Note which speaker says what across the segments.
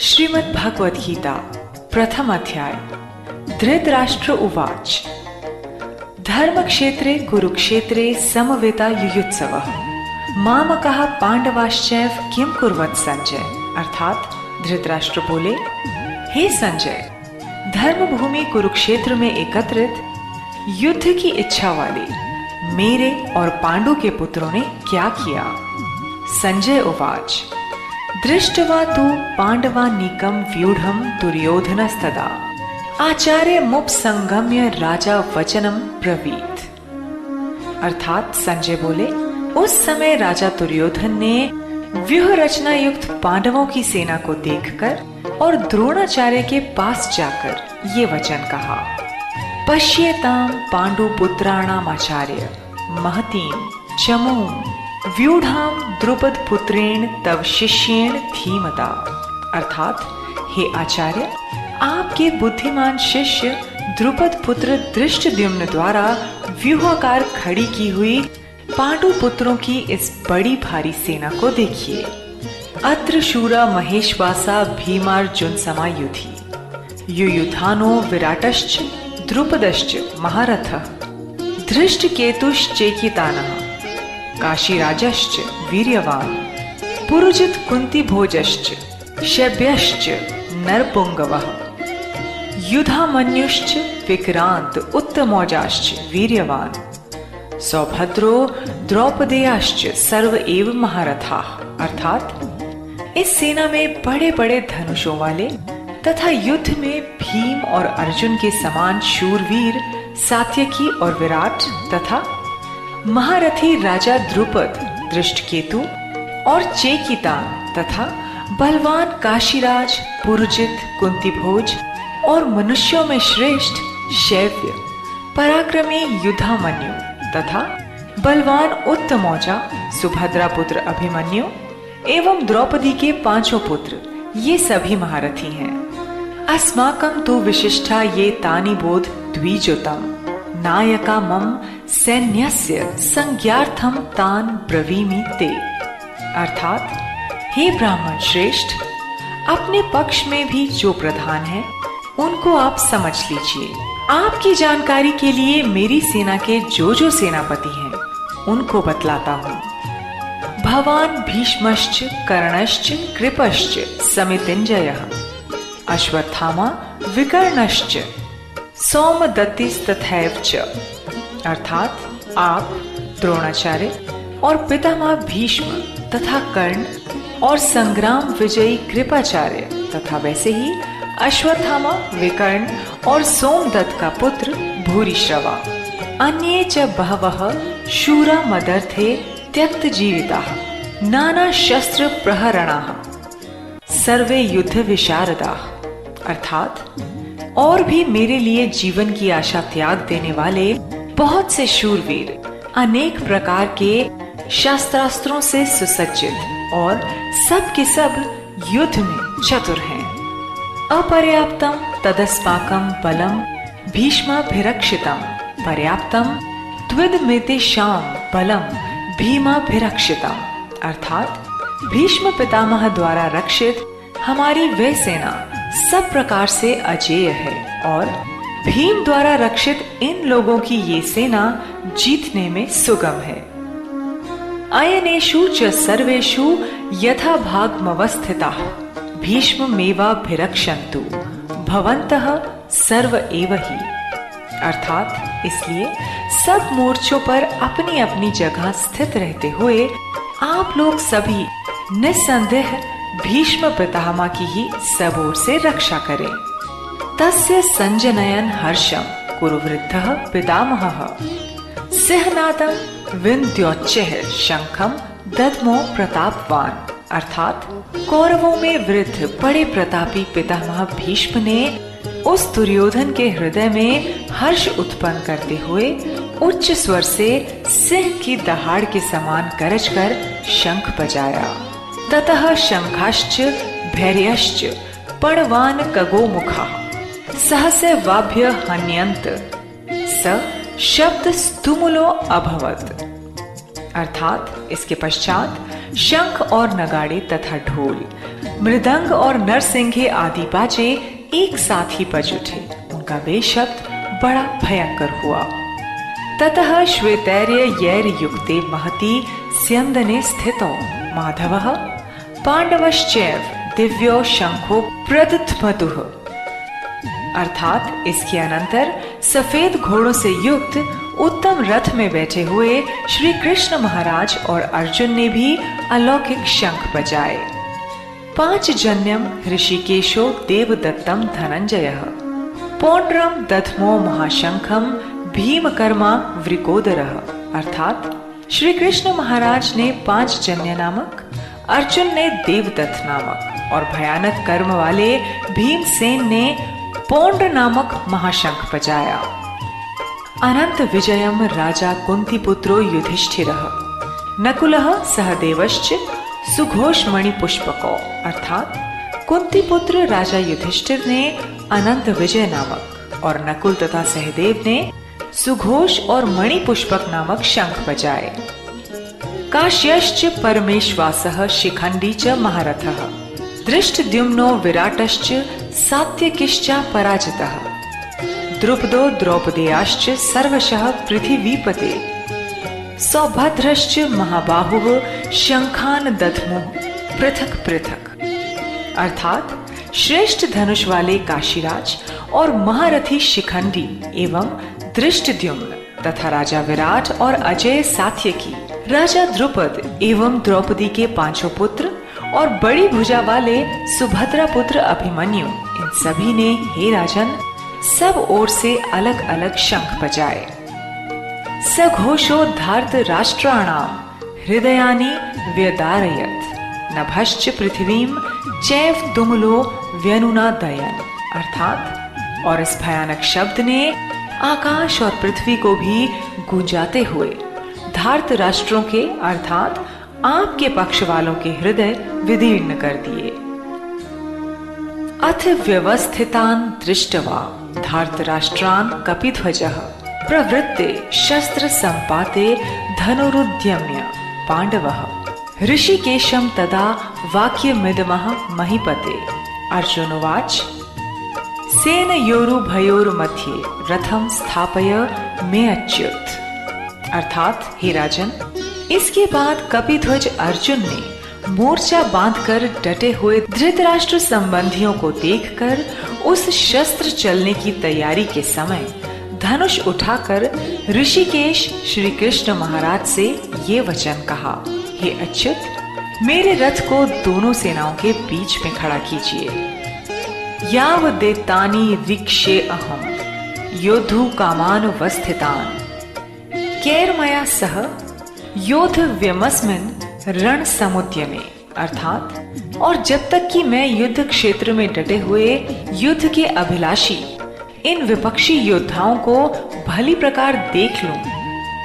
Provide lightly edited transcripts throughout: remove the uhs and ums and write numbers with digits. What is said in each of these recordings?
Speaker 1: श्रीमद् भगवद गीता प्रथम अध्याय। धृतराष्ट्र उवाच धर्मक्षेत्रे कुरुक्षेत्रे समवेता युयुत्सवः मामकः पांडवाश्चैव किं कुर्वत् संजय। अर्थात धृतराष्ट्र बोले, हे संजय, धर्मभूमि कुरुक्षेत्र में एकत्रित युद्ध की इच्छा वाले मेरे और पांडु के पुत्रों ने क्या किया। संजय उवाच दृष्ट्वा तु पांडवानीकं व्यूढ़ं दुर्योधनस्तदा आचार्य मुपसंगम्य राजा वचनम ब्रवीत। अर्थात संजय बोले, उस समय राजा दुर्योधन ने व्यूह रचना युक्त पांडवों की सेना को देखकर और द्रोणाचार्य के पास जाकर ये वचन कहा, पश्येताम पांडुपुत्राणाम आचार्य महतीम चमूम व्यूढ़ाम द्रुपद पुत्रेण तव शिष्येण धीमता। अर्थात हे आचार्य, आपके बुद्धिमान शिष्य द्रुपद पुत्र धृष्टद्युम्न द्वारा व्यूहाकार खड़ी की हुई पांडु पुत्रों की इस बड़ी भारी सेना को देखिए। अत्र शूरा महेशवासा भीमार्जुन समायुधि युयुधानो विराटश्च द्रुपदश्च महारथः धृष्टकेतुश्चेकितानः काशीराजश्च वीर्यवान् पुरुजित कुंती भोजश्च शैब्यश्च नरपुंगवः युधामन्युश्च विक्रांत उत्तमौजाश्च वीर्यवान् सौभद्रो द्रौपदेयाश्च सर्व एव महारथाः। अर्थात इस सेना में बड़े बड़े धनुषों वाले तथा युद्ध में भीम और अर्जुन के समान शूरवीर सात्यकी और विराट तथा महारथी राजा द्रुपद, दृष्टकेतु और चेकितान तथा बलवान काशीराज, पुरुजित, कुंतीभोज और मनुष्यों में श्रेष्ठ शैव्य, पराक्रमी युधामन्यु तथा बलवान उत्तमौजा सुभद्रा पुत्र अभिमन्यु एवं द्रौपदी के पांचों पुत्र, ये सभी महारथी हैं। अस्माकं तु विशिष्टा ये तानि बोध द्विजुतम नायका मम सैन्यस्य संज्ञार्थम तान ब्रवीमि ते। अर्थात हे ब्राह्मण श्रेष्ठ, अपने पक्ष में भी जो प्रधान है उनको आप समझ लीजिए। आपकी जानकारी के लिए मेरी सेना के जो सेनापति हैं उनको बतलाता हूँ। भवान भीष्मश्च कर्णश्च कृपश्च समितिंजयः अश्वत्थामा विकर्णश्च सौमदत्तिस्तथैव च। अर्थात आप द्रोणाचार्य और पितामह भीष्म तथा कर्ण और संग्राम विजयी कृपाचार्य तथा वैसे ही अश्वत्थामा, विकर्ण और सोमदत्त का पुत्र भूरिश्रवा, अन्ये च बहवः शूरा मदर्थे त्यक्त जीविताः नाना शस्त्र प्रहरणाः सर्वे युद्ध विशारदाः। अर्थात और भी मेरे लिए जीवन की आशा त्याग देने वाले बहुत से शूरवीर अनेक प्रकार के शस्त्रास्त्रों से सुसज्जित और सब के सब युद्ध में चतुर हैं। अपर्याप्तम तदस्माकं बलम भीष्माभिरक्षितम पर्याप्तम त्विदमितेषां बलम भीमाभिरक्षितम। अर्थात भीष्म पितामह द्वारा रक्षित हमारी वह सेना सब प्रकार से अजेय है और भीम द्वारा रक्षित इन लोगों की ये सेना जीतने में सुगम है। अयनेषु च सर्वेषु यथा भागमवस्थिताः भीष्ममेवाभिरक्षन्तु भवन्तः सर्व एव ही। अर्थात इसलिए सब मोर्चों पर अपनी अपनी जगह स्थित रहते हुए आप लोग सभी निस्संदेह भीष्म पितामह की ही सब ओर से रक्षा करें। तस्य संजनयन हर्षम कुरुवृद्धः पितामहः सिंहनादं विंध्योच्चैः शंखम दद्मो प्रतापवान। अर्थात कौरवों में वृद्ध बड़े प्रतापी पितामह भीष्म ने उस दुर्योधन के हृदय में हर्ष उत्पन्न करते हुए उच्च स्वर से सिंह की दहाड़ के समान गरज कर शंख बजाया। ततः शंखाश्च भैर्यश्च पणवान कगो मुखा सहस्य वाभ्य हन्यंत स शब्द स्तुमुलो अभवत। अर्थात इसके पश्चात शंख और नगाड़े तथा ढोल मृदंग और नरसिंघे आदि बाजे एक साथ ही बज उठे। उनका वे शब्द बड़ा भयंकर हुआ। ततः श्वेतैर्य यैर युक्ते महति स्यंदने स्थितो माधवः पांडवश्चैव दिव्यो शंखो प्रदध्मतुः। अर्थात इसके अनंतर सफेद घोड़ों से युक्त उत्तम रथ में बैठे हुए श्री कृष्ण महाराज और अर्जुन ने भी अलौकिक शंख बजाए। पांचजन्यम ऋषिकेशो देवदत्तम धनंजयः पौंड्रम दध्मो महाशंखम भीमकर्मा वृकोदरः। अर्थात श्री कृष्ण महाराज ने पांचजन्य नामक, अर्जुन ने देवदत्त नामक और भयानक कर्म वाले भीमसेन ने पौंड्र नामक महाशंख बजाया। अनंत विजयम राजा कुंती पुत्रो युधिष्ठिरः नकुलः सहदेवश्च सुघोष मणि पुष्पको। अर्थात कुंती पुत्र राजा युधिष्ठिर ने अनंत विजय नामक और नकुल तथा सहदेव ने सुघोष और मणि पुष्पक नामक शंख बजाए। काश्यश्च परमेश्वासः शिखंडी च महारथः दृष्टद्युम्नो विराटश्च सात्यकिश्च पराजितः द्रुपदो द्रौपदेयाश्च सर्वशः पृथिवीपते सौभद्रश्च महाबाहुः शंखान दध्मुः पृथक पृथक। अर्थात श्रेष्ठ धनुष वाले काशीराज और महारथी शिखंडी एवं दृष्टद्युम्न तथा राजा विराट और अजय सात्यकी, राजा द्रुपद एवं द्रौपदी के पांचों पुत्र और बड़ी भुजा वाले सुभद्रा पुत्र अभिमन्यु, इन सभी ने हे राजन सब ओर से अलग अलग शंख बजाए। सघोषो धार्त राष्ट्राणाम हृदयानि व्यदारयत नभश्च पृथ्वीम चैव तुमुलो व्यनुनादयन। अर्थात और इस भयानक शब्द ने आकाश और पृथ्वी को भी गूंजाते हुए धार्त राष्ट्रों के अर्थात आपके पक्ष वालों के हृदय विदीर्ण कर दिए। अथ व्यवस्थितान दृष्टवा धार्तराष्ट्रान कपिध्वजः प्रवृत्ते शस्त्र संपाते धनुरुद्यम्य पांडवः ऋषिकेशम तदा वाक्यमिदमः महीपते। अर्जुनोवाच सेनयोरुभयोर्मध्ये रथम स्थापय मे अच्युत। अर्थात हे राजन, इसके बाद कपिध्वज अर्जुन ने मोर्चा बांधकर डटे हुए धृतराष्ट्र संबंधियों को देखकर उस शस्त्र चलने की तैयारी के समय धनुष उठाकर ऋषिकेश श्री कृष्ण महाराज से ये वचन कहा, हे अच्युत, मेरे रथ को दोनों सेनाओं के बीच में खड़ा कीजिए। यावदेतानि रिक्षे अहम योद्धु कामान वस्थितान कैर्मया सह योद्ध व्यमस्मिन रण समुद्यमे। अर्थात और जब तक कि मैं युद्ध क्षेत्र में डटे हुए युद्ध के अभिलाषी इन विपक्षी योद्धाओं को भली प्रकार देख लूं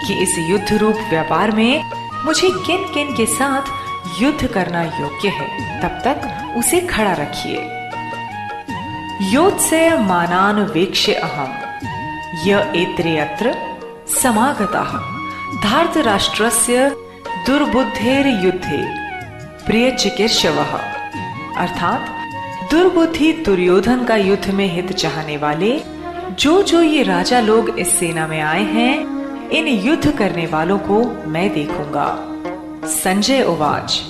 Speaker 1: कि इस युद्ध रूप व्यापार में मुझे किन किन के साथ युद्ध करना योग्य है, तब तक उसे खड़ा रखिए। योत्सय मानान वेक्ष्य अहम य एत्रेऽत्र समागताः धार्तराष्ट्रस्य दुर्बुद्धेर युद्धे प्रिय चिकीर्षवः। अर्थात दुर्बुद्धि दुर्योधन का युद्ध में हित चाहने वाले जो ये राजा लोग इस सेना में आए हैं, इन युद्ध करने वालों को मैं देखूंगा। संजय उवाच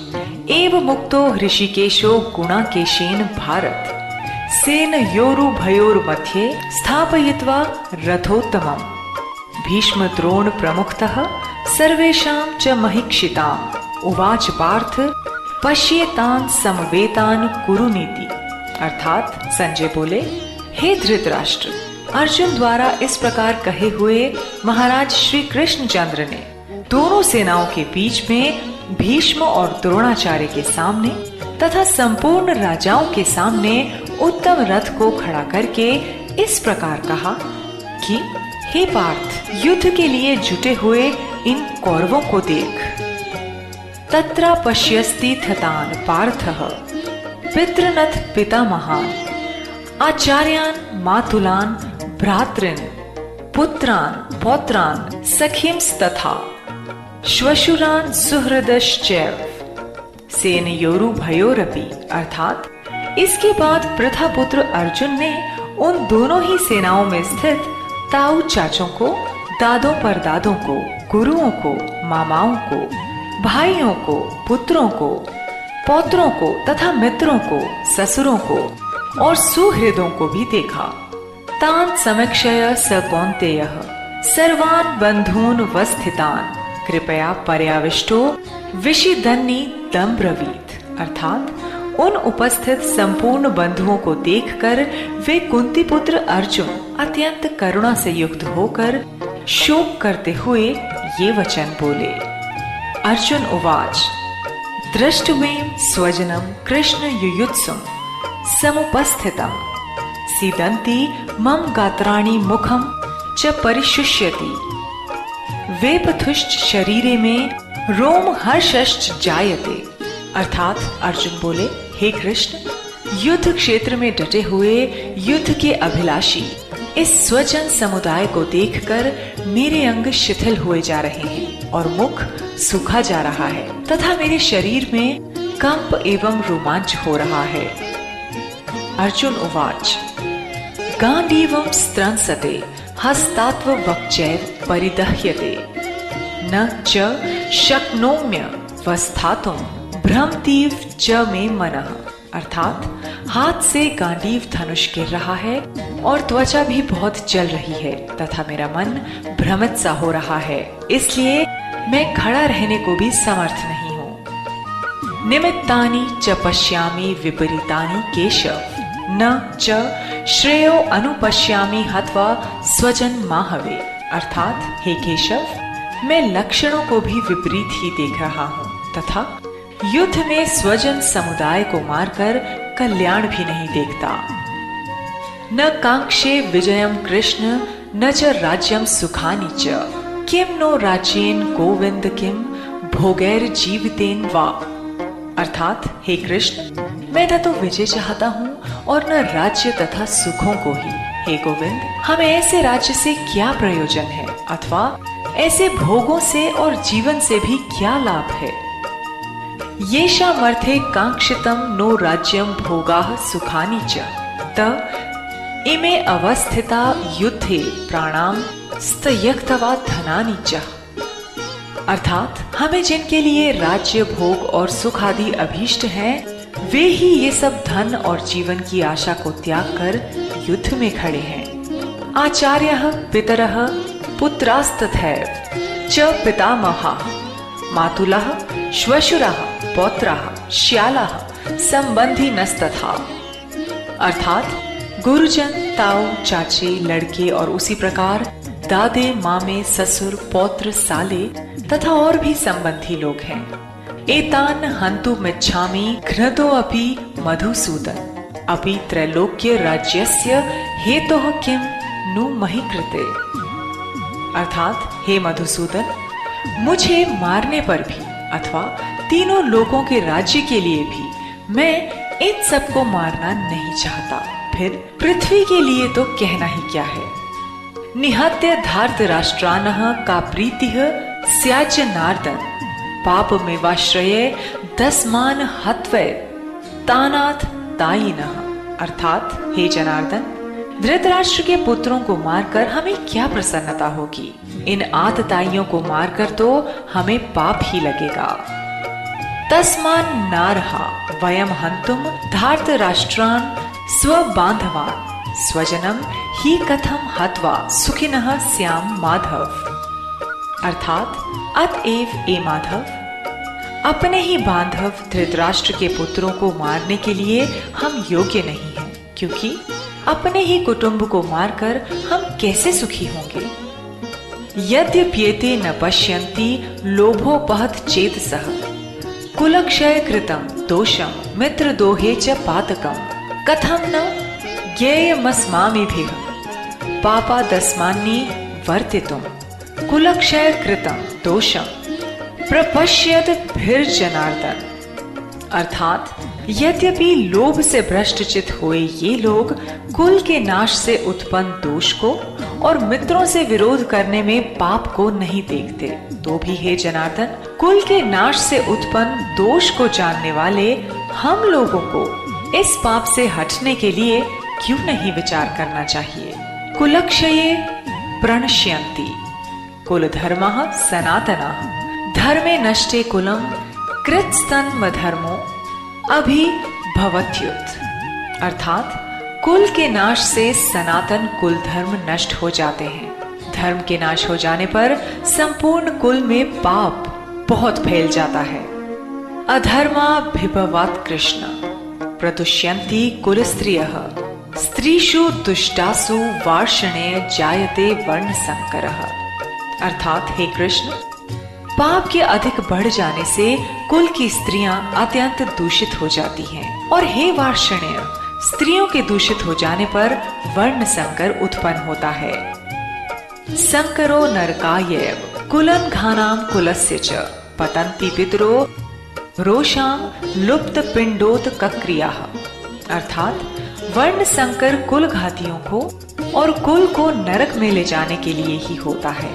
Speaker 1: एव मुक्तो ऋषिकेशो गुणाकेशेन भारत सेन योरु भयोर मध्ये स्थापयित्वा रथोत्तमम् भीष्म द्रोण प्रमुखतः सर्वेषां च महीक्षिताम् उवाच पार्थ पश्येतान् समवेतान् कुरुनीति। अर्थात संजय बोले, हे धृतराष्ट्र, अर्जुन द्वारा इस प्रकार कहे हुए महाराज श्री कृष्णचंद्र ने दोनों सेनाओं के बीच में भीष्म और द्रोणाचार्य के सामने तथा संपूर्ण राजाओं के सामने उत्तम रथ को खड़ा करके इस प्रकार कहा कि हे पार्थ, युद्ध के लिए जुटे हुए इन कौरवों को देख। तत्र पश्यस्ति थतान पार्थः पितृनथ पितामहान् आचार्यान् मातुलान् भ्रातॄन् पुत्रान् पौत्रान् सखींस्तथा श्वशुरान् सुहृदश्चैव सेनयोरु भयोरपि अर्थात इसके बाद प्रथापुत्र अर्जुन ने उन दोनों ही सेनाओं में स्थित ताऊ चाचों को, दादों परदादों को, गुरुओं को, मामाओं को, भाइयों को, पुत्रों को, पौत्रों को तथा मित्रों को, ससुरों को और सुहृदों को भी देखा। तान समीक्षय स कौन्तेयः सर्वान् बन्धून् वस्थितान् कृपया पर्याविष्टो विषिदन्नि तं ब्रवीत अर्थात उन उपस्थित संपूर्ण बंधुओं को देखकर वे कुंती पुत्र अर्जुन अत्यंत करुणा से युक्त होकर शोक करते हुए ये वचन बोले। अर्जुन उवाच दृष्टवेम स्वजनम कृष्ण युयुत्सुम समुपस्थितम सीदंती मम गात्राणि मुखम च परिशुष्यति वेपथुश्च शरीरे में रोम हर्षश्च जायते अर्थात अर्जुन बोले, हे कृष्ण, युद्ध क्षेत्र में डटे हुए युद्ध के अभिलाषी इस स्वजन समुदाय को देखकर मेरे अंग शिथिल हुए जा रहे हैं और मुख सूखा जा रहा है तथा मेरे शरीर में कंप एवं रोमांच हो रहा है। अर्जुन उवाच गांडीवं स्त्रंसते हस्तात्व वक्चैव परिदह्यते न च शक्नोम्य वस्थातुम भ्रमतीव च मे मनः अर्थात हाथ से गांडीव धनुष गिर रहा है और त्वचा भी बहुत जल रही है तथा मेरा मन भ्रमित सा हो रहा है, इसलिए मैं खड़ा रहने को भी समर्थ नहीं हूँ। निमित्तानि च पश्यामि विपरीतानि केशव न च श्रेयो अनुपश्यामि हत्वा स्वजन माहवे अर्थात हे केशव, मैं लक्षणों को भी विपरीत ही देख रहा हूँ तथा युद्ध में स्वजन समुदाय को मारकर कल्याण भी नहीं देखता। न कांक्षे विजयम कृष्ण न च राज्यम सुखानि च किम नो राज्येन गोविंद किम भोगैर जीवितेन वा अर्थात हे कृष्ण, मैं न तो विजय चाहता हूँ और न राज्य तथा सुखों को ही। हे गोविंद, हमें ऐसे राज्य से क्या प्रयोजन है अथवा ऐसे भोगों से और जीवन से भी क्या लाभ है। येषामर्थे कांक्षितम नो राज्यम भोगाः सुखानि च त इमे अवस्थिता युद्धे प्राणाम स्तयक्तवा धनानि च अर्थात हमें जिनके लिए राज्य भोग और सुख आदि अभीष्ट हैं, वे ही ये सब धन और जीवन की आशा को त्याग कर युद्ध में खड़े हैं। आचार्यः पितरः पुत्रास्तथैव च पितामहः मातुलः श्वशुरः पौत्राः श्यालाः संबंधी नस्तथा अर्थात गुरुजन, ताऊ, चाचे, लड़के और उसी प्रकार दादे, मामे, ससुर, पौत्र, साले तथा और भी संबंधी लोग हैं। एतान हंतु मिच्छामि घ्नतो अपि मधुसूदन अपि त्रैलोक्य राज्यस्य हेतुः किम नु महि कृते अर्थात हे मधुसूदन, मुझे मारने पर भी अथवा तीनों लोगों के राज्य के लिए भी मैं इन सबको मारना नहीं चाहता, फिर पृथ्वी के लिए तो कहना ही क्या है। निहत्य धार्तराष्ट्रानः का प्रीतिः स्याच नार्दन पापमेवाश्रये दस्मान हत्वै तानाथ तायिनः अर्थात हे जनार्दन, धृतराष्ट्र के पुत्रों को मारकर हमें क्या प्रसन्नता होगी, इन आतताइयों को मारकर तो हमें पाप ही लगेगा। तस्मान नारहा वयम हंतुम धार्तराष्ट्रान स्वबांधवान स्वजनम ही कथम हत्वा सुखिनः स्याम माधव अर्थात अतएव ए माधव, अपने ही बांधव धृतराष्ट्र के पुत्रों को मारने के लिए हम योग्य नहीं हैं, क्योंकि अपने ही कुटुंब को मारकर हम कैसे सुखी होंगे। यद्यप्येते न पश्यन्ति लोभोपहत चेतसः कुलक्षय कृतं दोषम मित्रदोहे च पातकम कथम न ज्ञेयमस्माभिः पापादस्मान्नि वर्तितुम कुलक्षय कृतं दोषम प्रपश्यत भीर्जनार्दन अर्थात यद्यपि लोभ से भ्रष्टचित हुए ये लोग कुल के नाश से उत्पन्न दोष को और मित्रों से विरोध करने में पाप को नहीं देखते, तो भी हे जनार्दन, कुल के नाश से उत्पन्न दोष को जानने वाले हम लोगों को इस पाप से हटने के लिए क्यों नहीं विचार करना चाहिए। कुलक्षये प्रणश्यन्ति कुल धर्मः सनातनः धर्मे नष्टे कुलम कृतस्तन्मधर्मो अभिभवत्युत। अर्थात कुल के नाश से सनातन कुल धर्म नष्ट हो जाते हैं। धर्म के नाश हो जाने पर संपूर्ण कुल में पाप बहुत फैल जाता है। अधर्माभिभवात् कृष्ण प्रदुष्यन्ति कुल स्त्रियः स्त्रीषु दुष्टासु वार्ष्णे जायते वर्ण संकरः। अर्थात हे कृष्ण, पाप के अधिक बढ़ जाने से कुल की स्त्रियां अत्यंत दूषित हो जाती हैं, और हे वार्ष्णेय, स्त्रियों के दूषित हो जाने पर वर्ण संकर उत्पन्न होता है। संकरो नरकायैव कुलंघानाम कुलस्य च पतन्ति पितरो रोषाम लुप्त पिंडोत्क्रियाः। अर्थात वर्ण संकर कुल घातियों को और कुल को नरक में ले जाने के लिए ही होता है।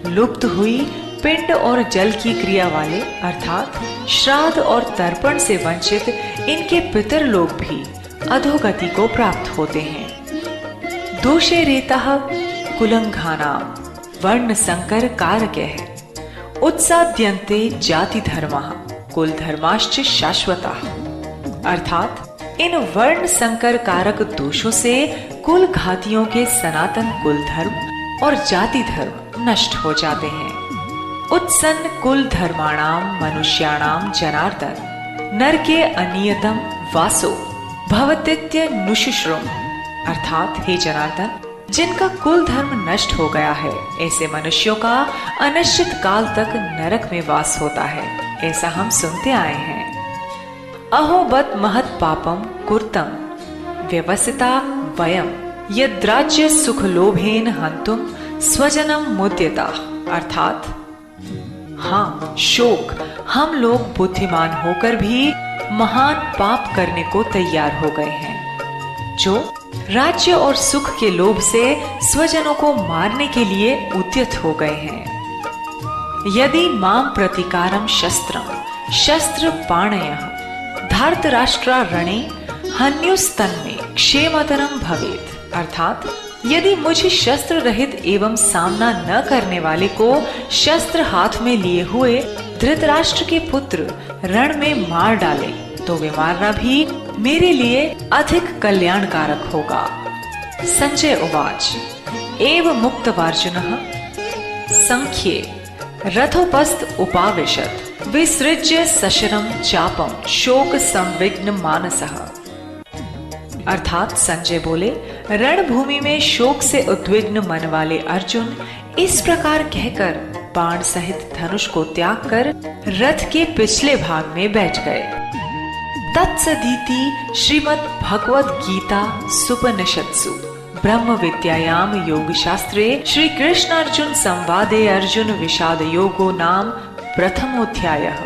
Speaker 1: लुप्त हुई पिंड और जल की क्रिया वाले अर्थात श्राद्ध और तर्पण से वंचित इनके पितर लोग भी अधोगति को प्राप्त होते हैं। दोषे रेतः कुलंघानाम वर्ण संकर कारकैः उत्साद्यन्ते जाति धर्मः कुल धर्माश्च शाश्वतः। अर्थात इन वर्ण संकर कारक दोषों से कुल घातियों के सनातन कुल धर्म और जाति धर्म नष्ट हो जाते हैं। उत्सन्न कुल धर्माणाम मनुष्याणाम जनार्दन नरके अनियतम वासो भवतीत्य नुशुश्रुम। अर्थात हे जनार्दन, जिनका कुल धर्म नष्ट हो गया है, ऐसे मनुष्यों का अनिश्चित काल तक नरक में वास होता है, ऐसा हम सुनते आए हैं। अहो बत महत् पापम कुर्तम व्यवसिता वयम यद्राज्य सुख लोभेन हंतुम स्वजनम मुद्यता। अर्थात हाँ, शोक, हम लोग बुद्धिमान होकर भी महान पाप करने को तैयार हो गए हैं, जो राज्य और सुख के लोभ से स्वजनों को मारने के लिए उद्यत हो गए हैं। यदि माम प्रतिकारम शस्त्रम शस्त्र पाणयः धार्तराष्ट्रा रणे हन्युस्तन्मे क्षेमतरम भवेत्। अर्थात यदि मुझे शस्त्र रहित एवं सामना न करने वाले को शस्त्र हाथ में लिए हुए धृतराष्ट्र के पुत्र रण में मार डाले, तो वे मारना भी मेरे लिए अधिक कल्याणकारक होगा। संजय उवाच एव मुक्तवार्जुनः संख्ये रथोपस्थ उपाविशत् विसृज्य सशरम चापम शोक संविघ्न मानसः। अर्थात संजय बोले, रणभूमि में शोक से उद्विग्न मन वाले अर्जुन इस प्रकार कहकर बाण सहित धनुष को त्याग कर रथ के पिछले भाग में बैठ गए। तत्सदीति श्रीमद् भगवद गीता सुपनिषत्सु ब्रह्म विद्यायाम योग शास्त्रे श्री कृष्ण अर्जुन संवादे अर्जुन विषाद योगो नाम प्रथमोध्यायः।